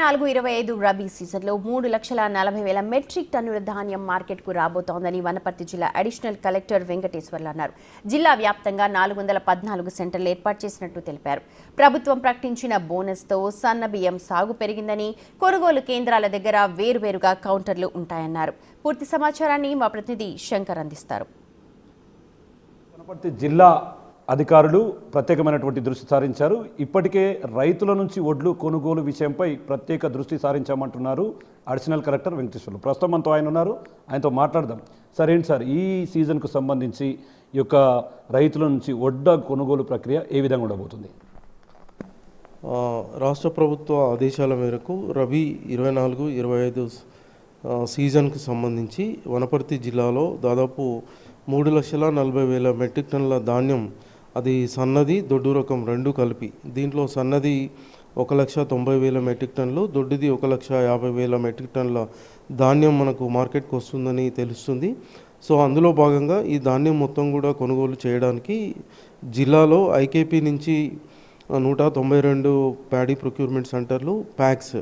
24-25 రబీ సీజన్లో 3,40,000 మెట్రిక్ టన్నుల ధాన్యం మార్కెట్కు రాబోతోందని వనపర్తి జిల్లా అడిషనల్ కలెక్టర్ వెంకటేశ్వర్లు అన్నారు. జిల్లా వ్యాప్తంగా 414 సెంటర్లు ఏర్పాటు చేసినట్టు తెలిపారు. ప్రభుత్వం ప్రకటించిన బోనస్తో సన్న బియ్యం సాగు పెరిగిందని, కొనుగోలు కేంద్రాల దగ్గర వేరువేరుగా కౌంటర్లు ఉంటాయన్నారు. పూర్తి సమాచారాన్ని మా ప్రతినిధి శంకర్ అందిస్తారు. వనపర్తి జిల్లా అధికారులు ప్రత్యేకమైనటువంటి దృష్టి సారించారు. ఇప్పటికే రైతుల నుంచి వడ్లు కొనుగోలు విషయంపై ప్రత్యేక దృష్టి సారించామంటున్నారు అడిషనల్ కలెక్టర్ వెంకటేశ్వర్లు. ప్రస్తుతం మనతో ఆయన ఉన్నారు, ఆయనతో మాట్లాడదాం. సార్, ఏంటి సార్ ఈ సీజన్కు సంబంధించి ఈ యొక్క రైతుల నుంచి వడ్ల కొనుగోలు ప్రక్రియ ఏ విధంగా ఉండబోతుంది? రాష్ట్ర ప్రభుత్వ ఆదేశాల మేరకు రబీ 24-25 సీజన్కు సంబంధించి వనపర్తి జిల్లాలో దాదాపు 3,40,000 మెట్రిక్ టన్నుల ధాన్యం, అది సన్నది దొడ్డు రకం రెండు కలిపి. దీంట్లో సన్నది 1,90,000 మెట్రిక్ టన్నులు, దొడ్డుది 1,50,000 మెట్రిక్ టన్నుల ధాన్యం మనకు మార్కెట్కి వస్తుందని తెలుస్తుంది. సో అందులో భాగంగా ఈ ధాన్యం మొత్తం కూడా కొనుగోలు చేయడానికి జిల్లాలో ఐకేపీ నుంచి 192 ప్యాడీ ప్రొక్యూర్మెంట్ సెంటర్లు, ప్యాక్స్,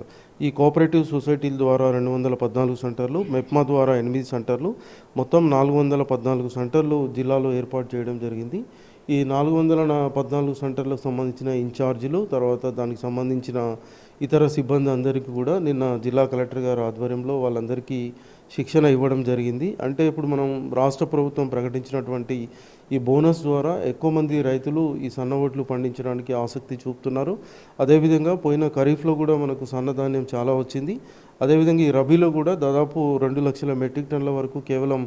ఈ కోఆపరేటివ్ సొసైటీల ద్వారా 214 సెంటర్లు, మెప్మా ద్వారా 8 సెంటర్లు, మొత్తం 414 సెంటర్లు జిల్లాలో ఏర్పాటు చేయడం జరిగింది. ఈ 414 సెంటర్లకు సంబంధించిన ఇన్ఛార్జీలు, తర్వాత దానికి సంబంధించిన ఇతర సిబ్బంది అందరికీ కూడా నిన్న జిల్లా కలెక్టర్ గారి ఆధ్వర్యంలో వాళ్ళందరికీ శిక్షణ ఇవ్వడం జరిగింది. అంటే ఇప్పుడు మనం రాష్ట్ర ప్రభుత్వం ప్రకటించినటువంటి ఈ బోనస్ ద్వారా ఎక్కువ మంది రైతులు ఈ సన్నవడ్లు పండించడానికి ఆసక్తి చూపుతున్నారు. అదేవిధంగా పోయిన ఖరీఫ్లో కూడా మనకు సన్నధాన్యం చాలా వచ్చింది. అదేవిధంగా ఈ రబీలో కూడా దాదాపు 2,00,000 మెట్రిక్ టన్నుల వరకు కేవలం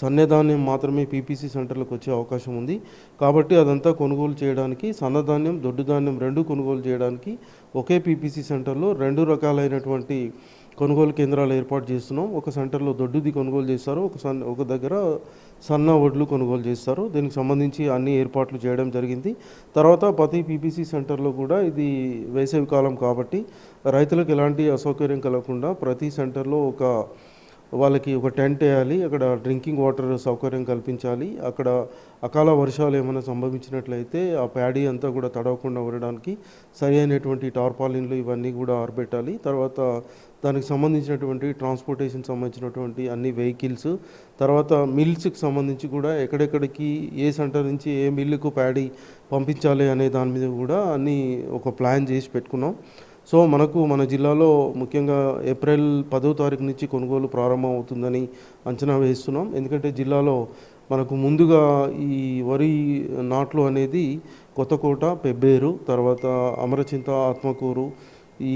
సన్నధాన్యం మాత్రమే పీపీసీ సెంటర్లకు వచ్చే అవకాశం ఉంది. కాబట్టి అదంతా కొనుగోలు చేయడానికి, సన్నధాన్యం దొడ్డు ధాన్యం రెండు కొనుగోలు చేయడానికి ఒకే పీపీసీ సెంటర్లో 2 రకాలైనటువంటి కొనుగోలు కేంద్రాలు ఏర్పాటు చేస్తున్నాం. ఒక సెంటర్లో దొడ్డుది కొనుగోలు చేస్తారు, ఒక దగ్గర సన్న వడ్లు కొనుగోలు చేస్తారు. దీనికి సంబంధించి అన్ని ఏర్పాట్లు చేయడం జరిగింది. తర్వాత ప్రతి పీపీసీ సెంటర్లో కూడా ఇది వేసవి కాలం కాబట్టి రైతులకు ఎలాంటి అసౌకర్యం కలగకుండా ప్రతి సెంటర్లో వాళ్ళకి ఒక టెంట్ వేయాలి, అక్కడ డ్రింకింగ్ వాటర్ సౌకర్యం కల్పించాలి. అక్కడ అకాల వర్షాలు ఏమైనా సంభవించినట్లయితే ఆ ప్యాడీ అంతా కూడా తడవకుండా ఉండడానికి సరి అయినటువంటి టార్పాలిన్లు ఇవన్నీ కూడా ఆరబెట్టాలి. తర్వాత దానికి సంబంధించినటువంటి ట్రాన్స్పోర్టేషన్ సంబంధించినటువంటి అన్ని వెహికల్స్, తర్వాత మిల్స్కి సంబంధించి కూడా ఎక్కడెక్కడికి ఏ సెంటర్ నుంచి ఏ మిల్లుకు ప్యాడీ పంపించాలి అనే దాని మీద కూడా అన్నీ ఒక ప్లాన్ చేసి పెట్టుకున్నాం. సో మన జిల్లాలో ముఖ్యంగా ఏప్రిల్ 10వ తారీఖు నుంచి కొనుగోలు ప్రారంభం అవుతుందని అంచనా వేస్తున్నాం. ఎందుకంటే జిల్లాలో మనకు ముందుగా ఈ వరి నాట్లు అనేది కొత్తకోట, పెబ్బేరు, తర్వాత అమరచింత, ఆత్మకూరు, ఈ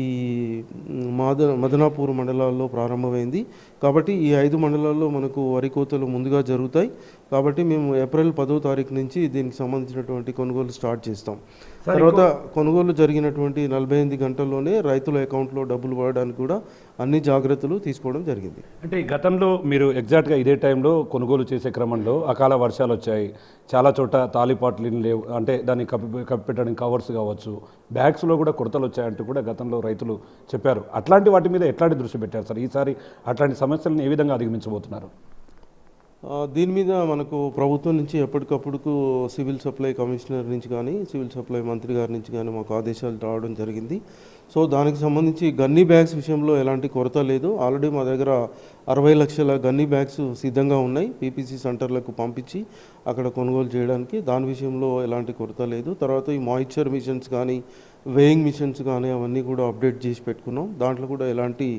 మదనాపూర్ మండలాల్లో ప్రారంభమైంది. కాబట్టి ఈ 5 మండలాల్లో మనకు వరి కోతలు ముందుగా జరుగుతాయి. కాబట్టి మేము ఏప్రిల్ 10వ తారీఖు నుంచి దీనికి సంబంధించినటువంటి కొనుగోలు స్టార్ట్ చేస్తాం. తర్వాత కొనుగోలు జరిగినటువంటి 48 గంటల్లోనే రైతుల అకౌంట్లో డబ్బులు పడడానికి కూడా అన్ని జాగ్రత్తలు తీసుకోవడం జరిగింది. అంటే గతంలో మీరు ఎగ్జాక్ట్గా ఇదే టైంలో కొనుగోలు చేసే క్రమంలో అకాల వర్షాలు వచ్చాయి, చాలా చోట తాలిపాట్లు లేవు, అంటే దాన్ని కప్పిపెట్టడానికి కవర్స్ కావచ్చు, బ్యాగ్స్లో కూడా కొరతలు వచ్చాయంటూ కూడా గతంలో రైతులు చెప్పారు. అట్లాంటి వాటి మీద ఎట్లాంటి దృష్టి పెట్టారు సార్? ఈసారి అట్లాంటి సమస్యలను ఏ విధంగా అధిగమించబోతున్నారు? దీని మీద మనకు ప్రభుత్వం నుంచి ఎప్పటికప్పుడు సివిల్ సప్లై కమిషనర్ నుంచి కానీ, సివిల్ సప్లై మంత్రి గారి నుంచి కానీ మాకు ఆదేశాలు రావడం జరిగింది. సో దానికి సంబంధించి గన్నీ బ్యాగ్స్ విషయంలో ఎలాంటి కొరత లేదు. ఆల్రెడీ మా దగ్గర 60 లక్షల గన్నీ బ్యాగ్స్ సిద్ధంగా ఉన్నాయి, పీపీసీ సెంటర్లకు పంపించి అక్కడ కొనుగోలు చేయడానికి. దాని విషయంలో ఎలాంటి కొరత లేదు. తర్వాత ఈ మాయిశ్చర్ మిషన్స్ కానీ, వేయింగ్ మిషన్స్ కానీ అవన్నీ కూడా అప్డేట్ చేసి పెట్టుకున్నాం. దాంట్లో కూడా ఎలాంటి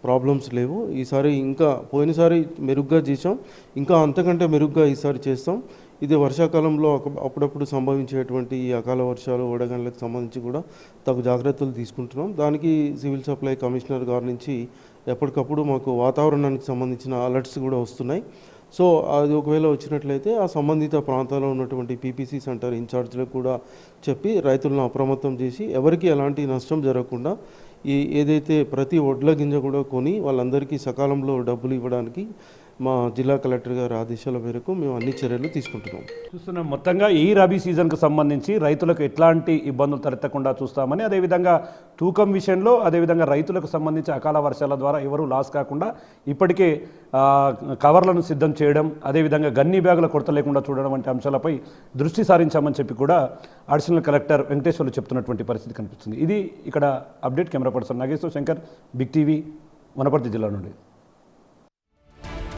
ప్రాబ్లమ్స్ లేవు. ఈసారి ఇంకా పోయినసారి మెరుగ్గా చేసాం, ఇంకా అంతకంటే మెరుగ్గా ఈసారి చేస్తాం. ఇది వర్షాకాలంలో అప్పుడప్పుడు సంభవించేటువంటి ఈ అకాల వర్షాలు, వడగండ్లకు సంబంధించి కూడా తగు జాగ్రత్తలు తీసుకుంటున్నాం. దానికి సివిల్ సప్లై కమిషనర్ గారి నుంచి ఎప్పటికప్పుడు మాకు వాతావరణానికి సంబంధించిన అలర్ట్స్ కూడా వస్తున్నాయి. సో అది ఒకవేళ వచ్చినట్లయితే ఆ సంబంధిత ప్రాంతాల్లో ఉన్నటువంటి పీపీసీ సెంటర్ ఇన్ఛార్జ్లకు కూడా చెప్పి రైతులను అప్రమత్తం చేసి ఎవరికి ఎలాంటి నష్టం జరగకుండా ఏదైతే ప్రతి వడ్ల గింజ కూడా కొని వాళ్ళందరికీ సకాలంలో డబ్బులు ఇవ్వడానికి మా జిల్లా కలెక్టర్ గారి ఆదేశాల మేరకు మేము అన్ని చర్యలు తీసుకుంటున్నాం. చూస్తున్నాం మొత్తంగా ఈ రబీ సీజన్కు సంబంధించి రైతులకు ఎట్లాంటి ఇబ్బందులు తలెత్తకుండా చూస్తామని, అదేవిధంగా తూకం విషయంలో, అదేవిధంగా రైతులకు సంబంధించి అకాల వర్షాల ద్వారా ఎవరు లాస్ కాకుండా ఇప్పటికే కవర్లను సిద్ధం చేయడం, అదేవిధంగా గన్నీ బ్యాగుల కొరత లేకుండా చూడడం వంటి అంశాలపై దృష్టి సారించామని చెప్పి కూడా అడిషనల్ కలెక్టర్ వెంకటేశ్వర్లు చెప్తున్నటువంటి పరిస్థితి కనిపిస్తుంది. ఇది ఇక్కడ update. Camera person Nageshwar Shankar, big TV, Wanaparthy జిల్లా నుండి.